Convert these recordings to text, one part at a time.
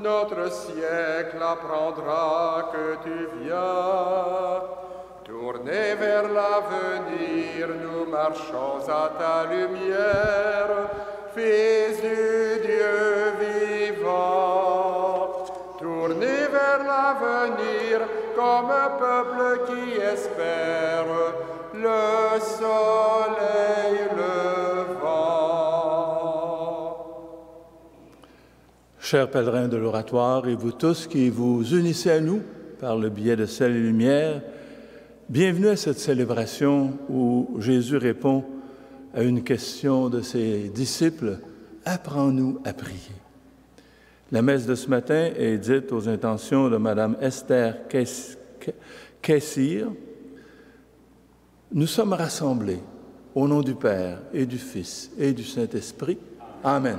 Notre siècle apprendra que tu viens. Tournés vers l'avenir, nous marchons à ta lumière, Fils du Dieu vivant. Tournés vers l'avenir, comme un peuple qui espère le soleil levant. Chers pèlerins de l'Oratoire et vous tous qui vous unissez à nous par le biais de Sel et Lumière, bienvenue à cette célébration où Jésus répond à une question de ses disciples, « Apprends-nous à prier ». La messe de ce matin est dite aux intentions de Mme Esther Kessir. Nous sommes rassemblés au nom du Père et du Fils et du Saint-Esprit. Amen.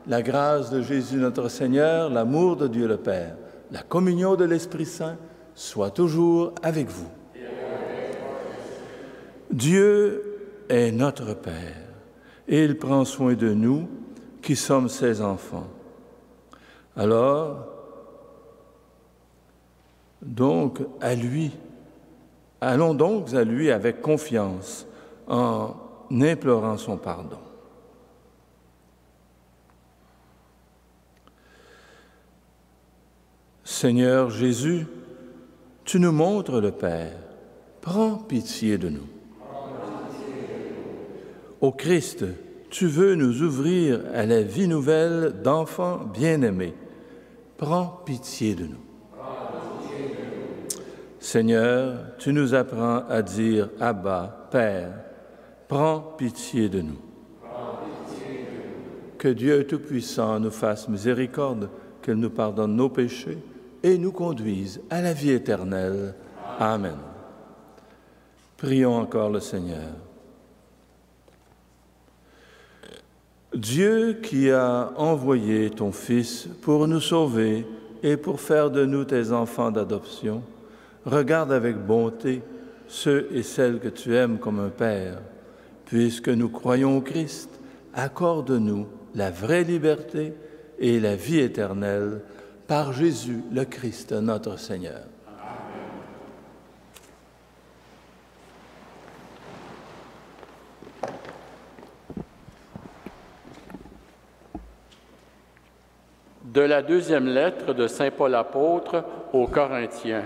La grâce de Jésus notre Seigneur, l'amour de Dieu le Père, la communion de l'Esprit Saint soit toujours avec vous. Dieu est notre Père et il prend soin de nous qui sommes ses enfants. Alors, allons donc à lui avec confiance en implorant son pardon. Seigneur Jésus, tu nous montres le Père. Prends pitié de nous. Ô Christ, tu veux nous ouvrir à la vie nouvelle d'enfants bien-aimés. Prends pitié de nous. Seigneur, tu nous apprends à dire « Abba, Père ». Prends pitié de nous. Que Dieu Tout-Puissant nous fasse miséricorde, qu'il nous pardonne nos péchés et nous conduise à la vie éternelle. Amen. Prions encore le Seigneur. Dieu qui a envoyé ton Fils pour nous sauver et pour faire de nous tes enfants d'adoption, regarde avec bonté ceux et celles que tu aimes comme un Père. Puisque nous croyons au Christ, accorde-nous la vraie liberté et la vie éternelle par Jésus le Christ, notre Seigneur. De la deuxième lettre de saint Paul apôtre aux Corinthiens.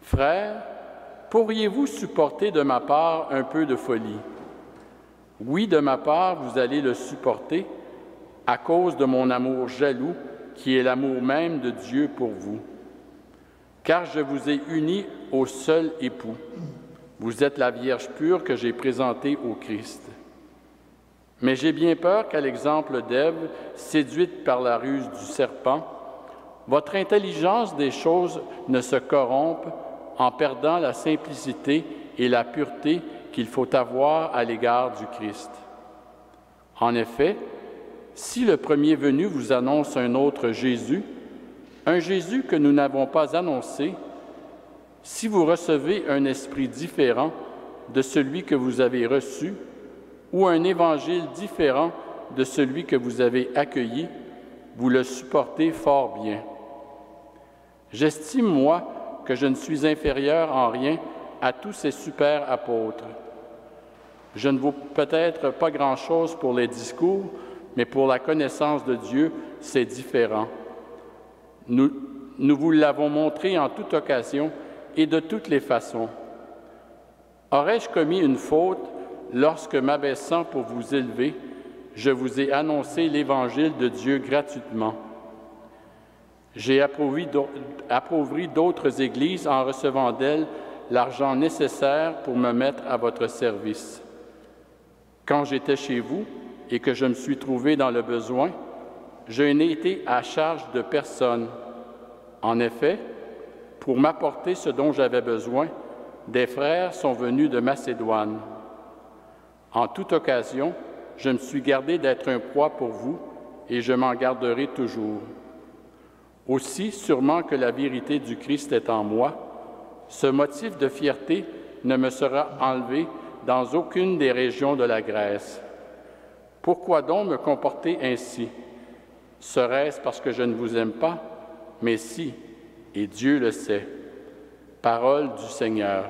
Frères, pourriez-vous supporter de ma part un peu de folie? Oui, de ma part, vous allez le supporter à cause de mon amour jaloux, qui est l'amour même de Dieu pour vous. Car je vous ai unis au seul époux. Vous êtes la Vierge pure que j'ai présentée au Christ. Mais j'ai bien peur qu'à l'exemple d'Ève, séduite par la ruse du serpent, votre intelligence des choses ne se corrompe en perdant la simplicité et la pureté qu'il faut avoir à l'égard du Christ. En effet, si le premier venu vous annonce un autre Jésus, un Jésus que nous n'avons pas annoncé, si vous recevez un esprit différent de celui que vous avez reçu, ou un évangile différent de celui que vous avez accueilli, vous le supportez fort bien. J'estime, moi, que je ne suis inférieur en rien à tous ces super apôtres. Je ne vaux peut-être pas grand-chose pour les discours, mais pour la connaissance de Dieu, c'est différent. Nous vous l'avons montré en toute occasion et de toutes les façons. Aurais-je commis une faute lorsque, m'abaissant pour vous élever, je vous ai annoncé l'Évangile de Dieu gratuitement? J'ai appauvri d'autres églises en recevant d'elles l'argent nécessaire pour me mettre à votre service. Quand j'étais chez vous et que je me suis trouvé dans le besoin, je n'ai été à charge de personne. En effet, pour m'apporter ce dont j'avais besoin, des frères sont venus de Macédoine. En toute occasion, je me suis gardé d'être un poids pour vous et je m'en garderai toujours. Aussi, sûrement que la vérité du Christ est en moi, ce motif de fierté ne me sera enlevé dans aucune des régions de la Grèce. Pourquoi donc me comporter ainsi? Serait-ce parce que je ne vous aime pas? Mais si, et Dieu le sait. Parole du Seigneur.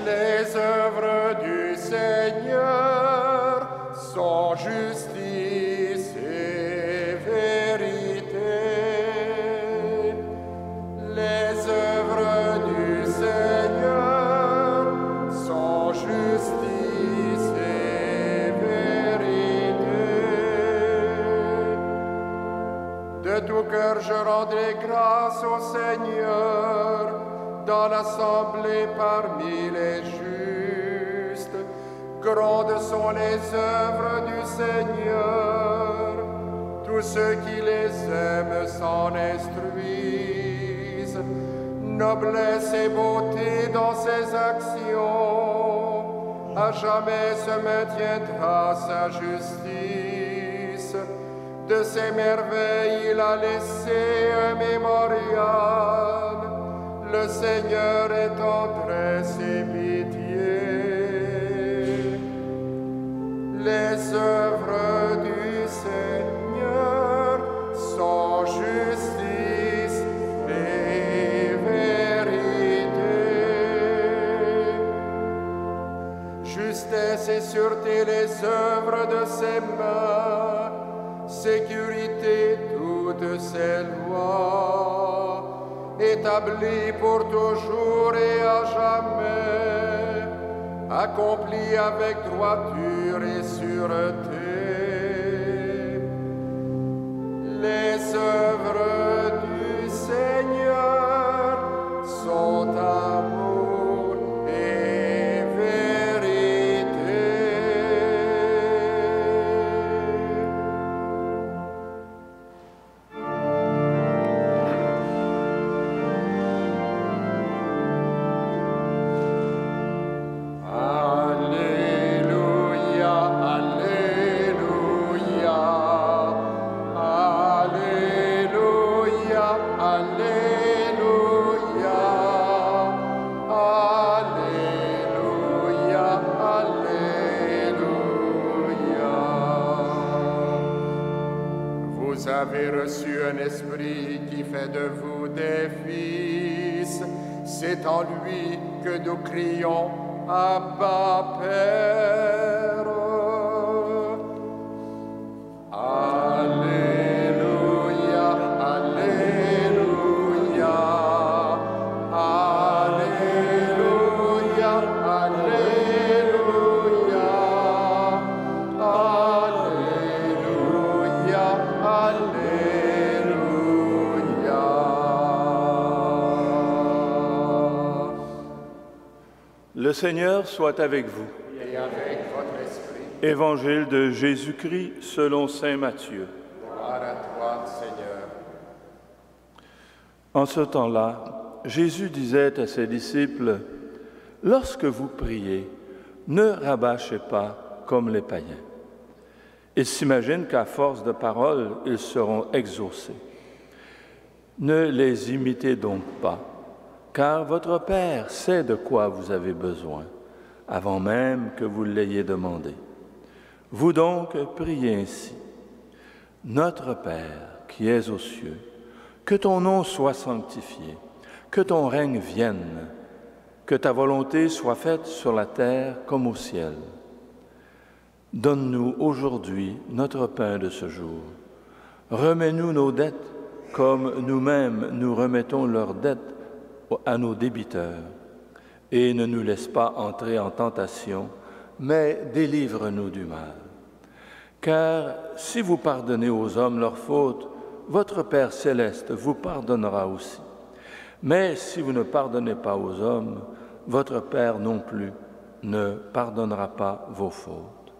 Les œuvres du Seigneur sont justice et vérité. Les œuvres du Seigneur sont justice et vérité. De tout cœur je rendrai grâce au Seigneur dans l'assemblée parmi les justes. Grandes sont les œuvres du Seigneur, tous ceux qui les aiment s'en instruisent. Noblesse et beauté dans ses actions, à jamais se maintiendra sa justice. De ses merveilles il a laissé un mémorial. Le Seigneur est tendresse et pitié. Les œuvres du Seigneur sont justice et vérité. Justesse et sûreté les œuvres de ses mains, sécurité toutes ses lois. Établi pour toujours et à jamais, accompli avec droiture et sûreté. Les œuvres du Seigneur sont amour et vérité. Vous avez reçu un esprit qui fait de vous des fils. C'est en lui que nous crions Abba Père. Alléluia, Alléluia, Alléluia, Alléluia, Alléluia, Alléluia. Le Seigneur soit avec vous. Et avec votre esprit. Évangile de Jésus-Christ selon saint Matthieu. Gloire à toi, Seigneur. En ce temps-là, Jésus disait à ses disciples, « Lorsque vous priez, ne rabâchez pas comme les païens. Ils s'imaginent qu'à force de paroles, ils seront exaucés. Ne les imitez donc pas, car votre Père sait de quoi vous avez besoin, avant même que vous l'ayez demandé. Vous donc priez ainsi. Notre Père qui es aux cieux, que ton nom soit sanctifié, que ton règne vienne, que ta volonté soit faite sur la terre comme au ciel. Donne-nous aujourd'hui notre pain de ce jour. Remets-nous nos dettes comme nous-mêmes nous remettons leurs dettes à nos débiteurs. Et ne nous laisse pas entrer en tentation, mais délivre-nous du mal. Car si vous pardonnez aux hommes leurs fautes, votre Père céleste vous pardonnera aussi. Mais si vous ne pardonnez pas aux hommes, votre Père non plus ne pardonnera pas vos fautes.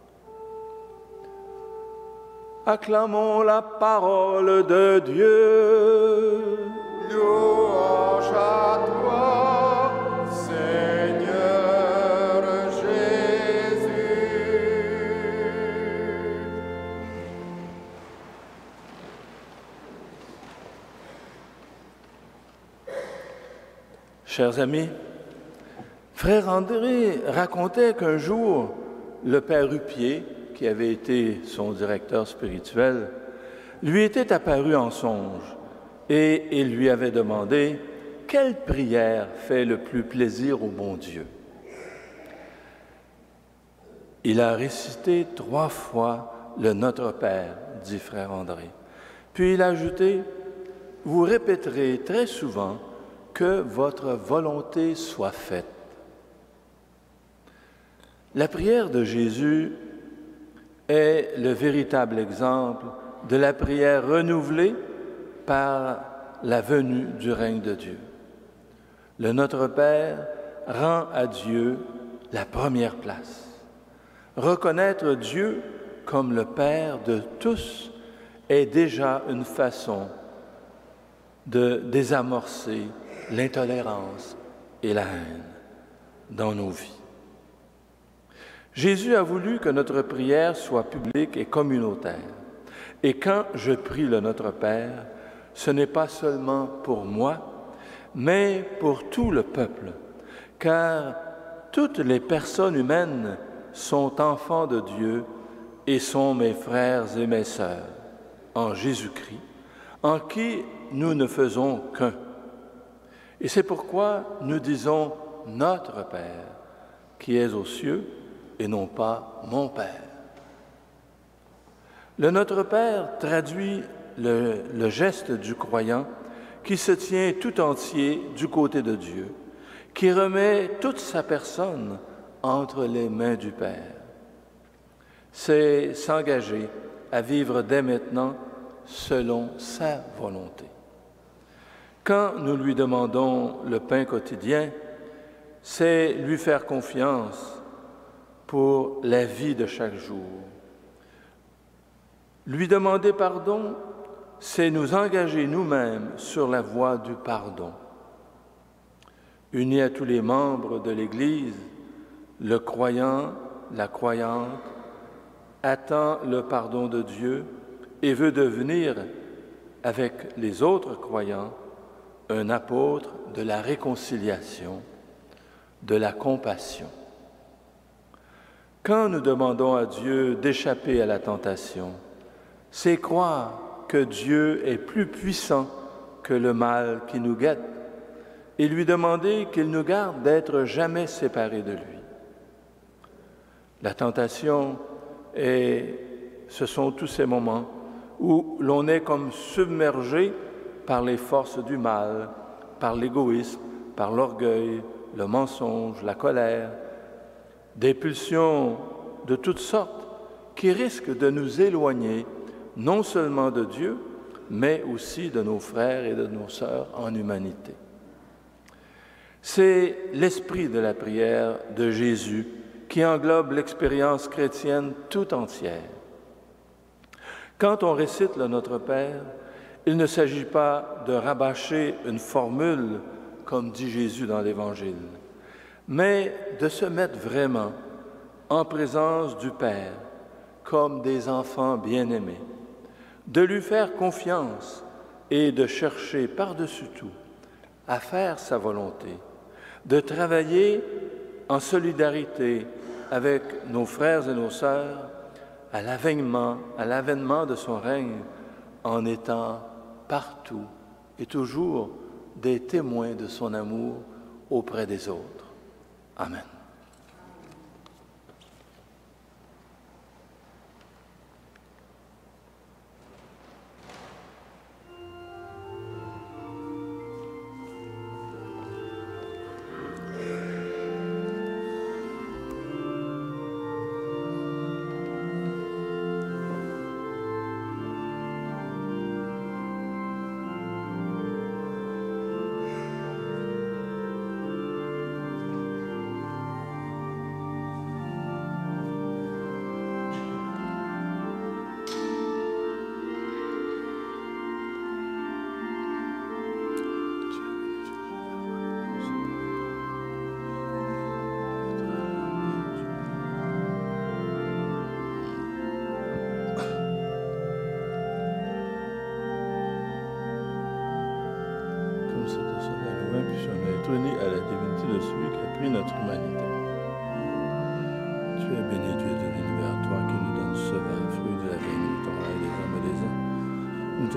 Acclamons la parole de Dieu. Louange à toi, Seigneur Jésus. Chers amis, Frère André racontait qu'un jour, le Père Rupier, qui avait été son directeur spirituel, lui était apparu en songe et il lui avait demandé « Quelle prière fait le plus plaisir au bon Dieu ?» Il a récité 3 fois le Notre Père, dit Frère André. Puis il a ajouté « Vous répéterez très souvent que votre volonté soit faite. » La prière de Jésus est le véritable exemple de la prière renouvelée par la venue du règne de Dieu. Le Notre Père rend à Dieu la première place. Reconnaître Dieu comme le Père de tous est déjà une façon de désamorcer l'intolérance et la haine dans nos vies. Jésus a voulu que notre prière soit publique et communautaire. Et quand je prie le Notre Père, ce n'est pas seulement pour moi, mais pour tout le peuple, car toutes les personnes humaines sont enfants de Dieu et sont mes frères et mes sœurs en Jésus-Christ, en qui nous ne faisons qu'un. Et c'est pourquoi nous disons « Notre Père, qui es aux cieux », et non pas « mon Père ». Le Notre Père traduit le geste du croyant qui se tient tout entier du côté de Dieu, qui remet toute sa personne entre les mains du Père. C'est s'engager à vivre dès maintenant selon sa volonté. Quand nous lui demandons le pain quotidien, c'est lui faire confiance pour la vie de chaque jour. Lui demander pardon, c'est nous engager nous-mêmes sur la voie du pardon. Unis à tous les membres de l'Église, le croyant, la croyante, attend le pardon de Dieu et veut devenir, avec les autres croyants, un apôtre de la réconciliation, de la compassion. Quand nous demandons à Dieu d'échapper à la tentation, c'est croire que Dieu est plus puissant que le mal qui nous guette et lui demander qu'il nous garde d'être jamais séparés de lui. La tentation, ce sont tous ces moments où l'on est comme submergé par les forces du mal, par l'égoïsme, par l'orgueil, le mensonge, la colère, des pulsions de toutes sortes qui risquent de nous éloigner non seulement de Dieu, mais aussi de nos frères et de nos sœurs en humanité. C'est l'esprit de la prière de Jésus qui englobe l'expérience chrétienne tout entière. Quand on récite le Notre Père, il ne s'agit pas de rabâcher une formule, comme dit Jésus dans l'Évangile, mais de se mettre vraiment en présence du Père, comme des enfants bien-aimés, de lui faire confiance et de chercher par-dessus tout à faire sa volonté, de travailler en solidarité avec nos frères et nos sœurs à l'avènement de son règne, en étant partout et toujours des témoins de son amour auprès des autres. Amen.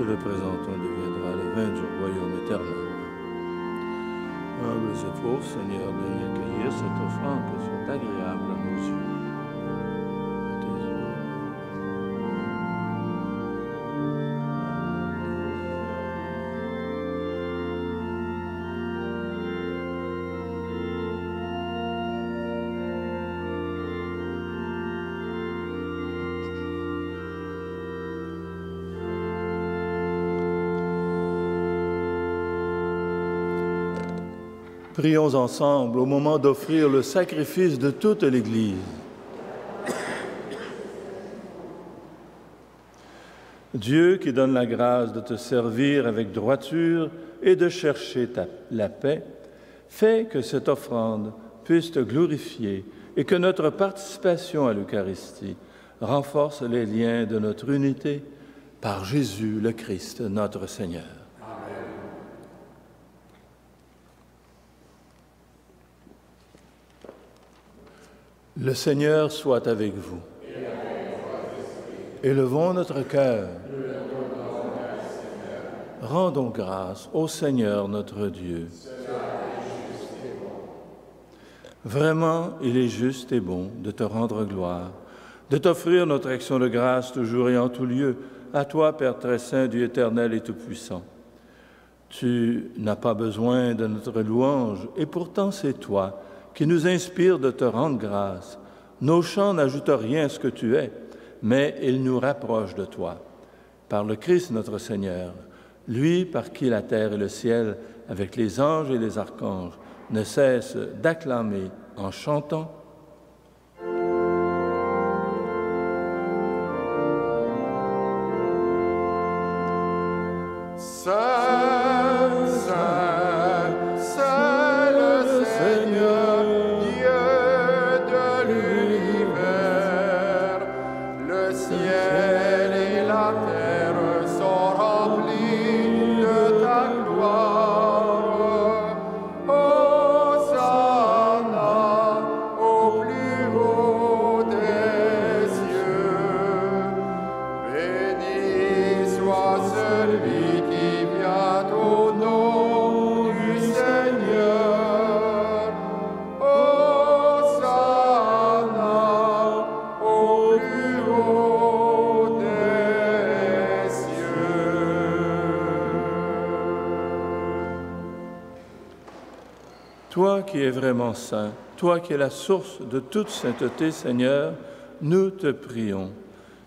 le présentons deviendra le vin du royaume éternel. Humbles et pauvres, Seigneur, daigne accueillir cette offrande que soit agréable à nos yeux. À tes yeux. Prions ensemble au moment d'offrir le sacrifice de toute l'Église. Dieu qui donne la grâce de te servir avec droiture et de chercher la paix, fais que cette offrande puisse te glorifier et que notre participation à l'Eucharistie renforce les liens de notre unité par Jésus le Christ, notre Seigneur. Le Seigneur soit avec vous. Élevons notre cœur. Rendons grâce au Seigneur notre Dieu. Vraiment, il est juste et bon de te rendre gloire, de t'offrir notre action de grâce toujours et en tout lieu, à toi, Père très saint, Dieu éternel et tout-puissant. Tu n'as pas besoin de notre louange, et pourtant c'est toi qui nous inspire de te rendre grâce. Nos chants n'ajoutent rien à ce que tu es, mais ils nous rapprochent de toi. Par le Christ notre Seigneur, lui par qui la terre et le ciel, avec les anges et les archanges, ne cessent d'acclamer en chantant. Saint, Saint, Saint le Seigneur, Dieu de l'univers. Le ciel et la terre sont remplis de ta gloire. Hosanna au plus haut des cieux. Béni soit celui qui vient au nom du Seigneur. Hosanna au plus haut des cieux. Toi qui es vraiment saint, toi qui es la source de toute sainteté, Seigneur, nous te prions.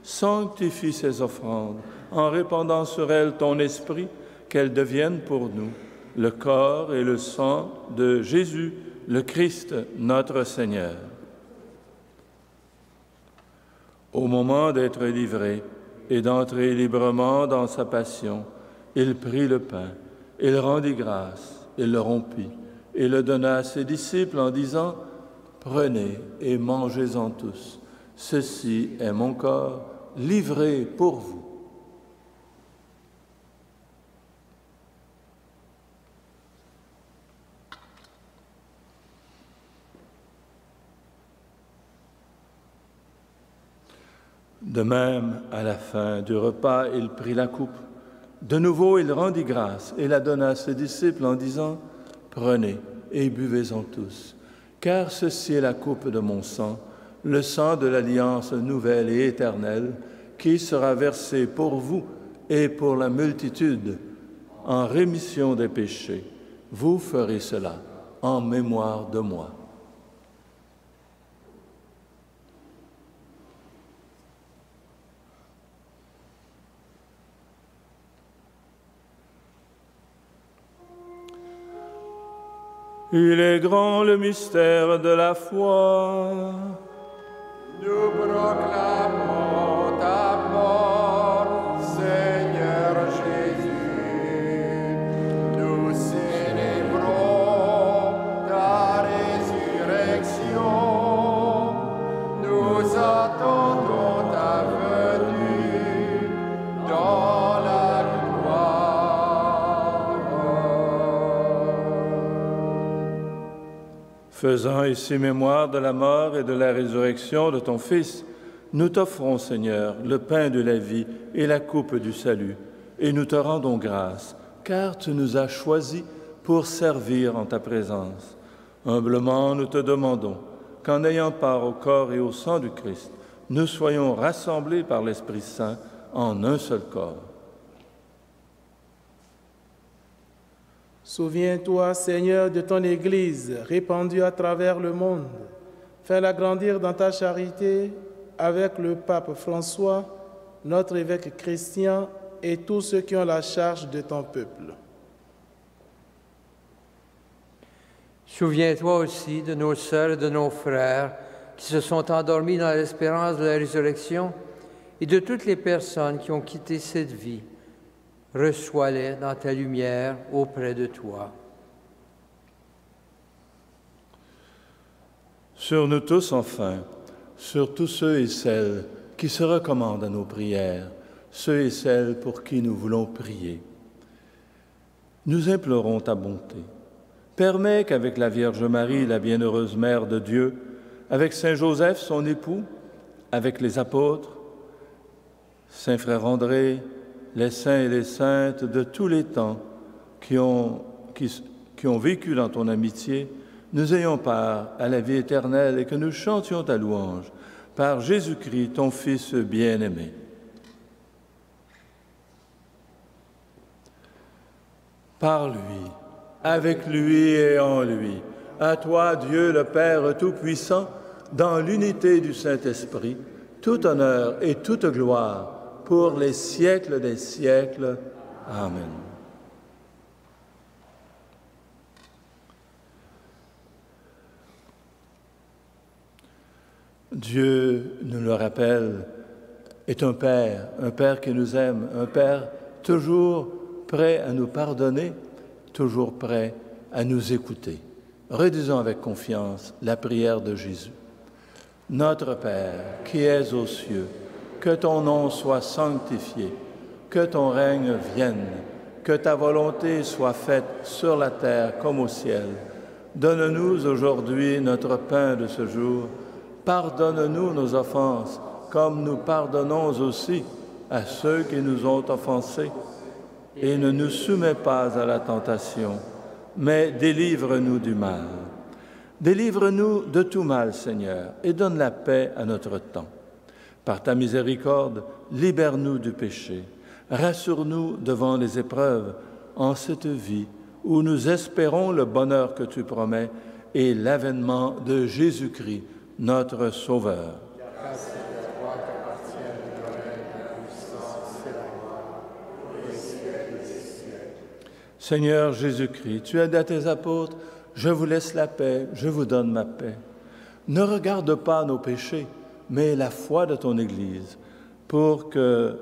Sanctifie ces offrandes en répandant sur elles ton esprit, qu'elles deviennent pour nous le corps et le sang de Jésus, le Christ, notre Seigneur. Au moment d'être livré et d'entrer librement dans sa passion, il prit le pain, il rendit grâce, il le rompit et le donna à ses disciples en disant « Prenez et mangez-en tous, ceci est mon corps livré pour vous. » De même, à la fin du repas, il prit la coupe. De nouveau, il rendit grâce et la donna à ses disciples en disant « Prenez et buvez-en tous, car ceci est la coupe de mon sang, le sang de l'alliance nouvelle et éternelle, qui sera versé pour vous et pour la multitude en rémission des péchés. Vous ferez cela en mémoire de moi. » Il est grand le mystère de la foi. Nous proclamons ta mort, Seigneur Jésus. Nous célébrons ta résurrection. Nous attendons ta venue dans la gloire. Faisant ici mémoire de la mort et de la résurrection de ton Fils, nous t'offrons, Seigneur, le pain de la vie et la coupe du salut. et nous te rendons grâce, car tu nous as choisis pour servir en ta présence. Humblement, nous te demandons qu'en ayant part au corps et au sang du Christ, nous soyons rassemblés par l'Esprit Saint en un seul corps. Souviens-toi, Seigneur, de ton Église répandue à travers le monde. Fais-la grandir dans ta charité avec le pape François, notre évêque Christian et tous ceux qui ont la charge de ton peuple. Souviens-toi aussi de nos sœurs et de nos frères qui se sont endormis dans l'espérance de la résurrection et de toutes les personnes qui ont quitté cette vie. Reçois-les dans ta lumière auprès de toi. Sur nous tous, enfin, sur tous ceux et celles qui se recommandent à nos prières, ceux et celles pour qui nous voulons prier, nous implorons ta bonté. Permets qu'avec la Vierge Marie, la bienheureuse Mère de Dieu, avec Saint Joseph, son époux, avec les apôtres, Saint Frère André, les saints et les saintes de tous les temps qui ont vécu dans ton amitié, nous ayons part à la vie éternelle et que nous chantions ta louange par Jésus-Christ, ton Fils bien-aimé. Par lui, avec lui et en lui, à toi, Dieu le Père Tout-Puissant, dans l'unité du Saint-Esprit, tout honneur et toute gloire pour les siècles des siècles. Amen. Dieu, nous le rappelle, est un Père qui nous aime, un Père toujours prêt à nous pardonner, toujours prêt à nous écouter. Redisons avec confiance la prière de Jésus. Notre Père, qui es aux cieux, que ton nom soit sanctifié, que ton règne vienne, que ta volonté soit faite sur la terre comme au ciel. Donne-nous aujourd'hui notre pain de ce jour. Pardonne-nous nos offenses, comme nous pardonnons aussi à ceux qui nous ont offensés. Et ne nous soumets pas à la tentation, mais délivre-nous du mal. Délivre-nous de tout mal, Seigneur, et donne la paix à notre temps. Par ta miséricorde, libère-nous du péché. Rassure-nous devant les épreuves en cette vie où nous espérons le bonheur que tu promets et l'avènement de Jésus-Christ, notre Sauveur. Seigneur Jésus-Christ, tu as dit à tes apôtres, « Je vous laisse la paix, je vous donne ma paix. » Ne regarde pas nos péchés, mais la foi de ton Église, pour que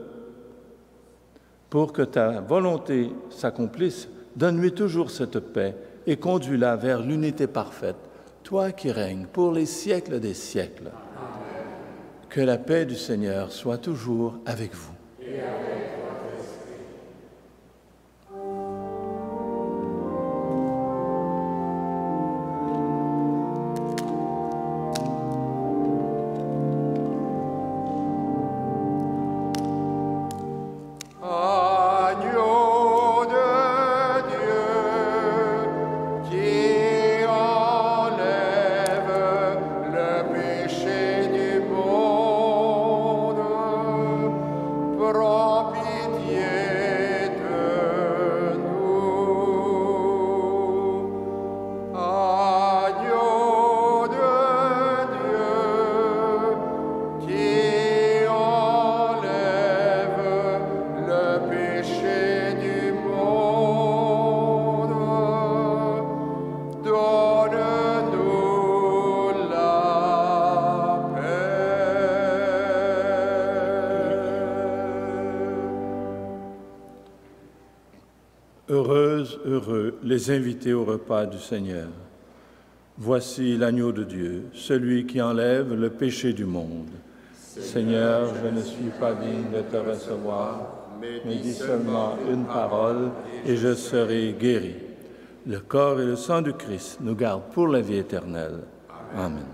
ta volonté s'accomplisse. Donne-lui toujours cette paix et conduis-la vers l'unité parfaite, toi qui règnes pour les siècles des siècles. Amen. Que la paix du Seigneur soit toujours avec vous. Et avec votre esprit. Heureux les invités au repas du Seigneur. Voici l'agneau de Dieu, celui qui enlève le péché du monde. Seigneur, je ne suis pas digne de te recevoir, mais dis seulement une parole et je serai guéri. Le corps et le sang du Christ nous gardent pour la vie éternelle. Amen.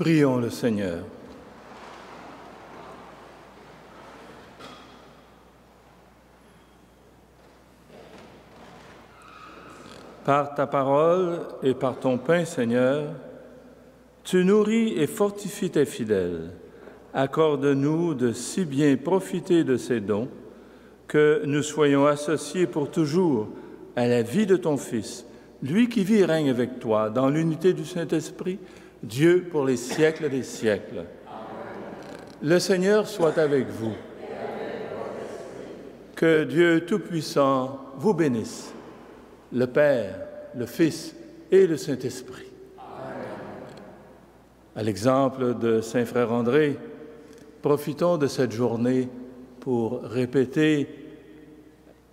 Prions le Seigneur. Par ta parole et par ton pain, Seigneur, tu nourris et fortifies tes fidèles. Accorde-nous de si bien profiter de ces dons que nous soyons associés pour toujours à la vie de ton Fils, lui qui vit et règne avec toi dans l'unité du Saint-Esprit, Dieu pour les siècles des siècles. Le Seigneur soit avec vous. Que Dieu Tout-Puissant vous bénisse, le Père, le Fils et le Saint-Esprit. À l'exemple de Saint Frère André, profitons de cette journée pour répéter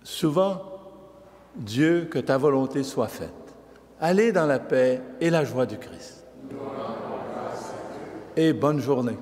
souvent « Dieu, que ta volonté soit faite ». Allez dans la paix et la joie du Christ. Et bonne journée.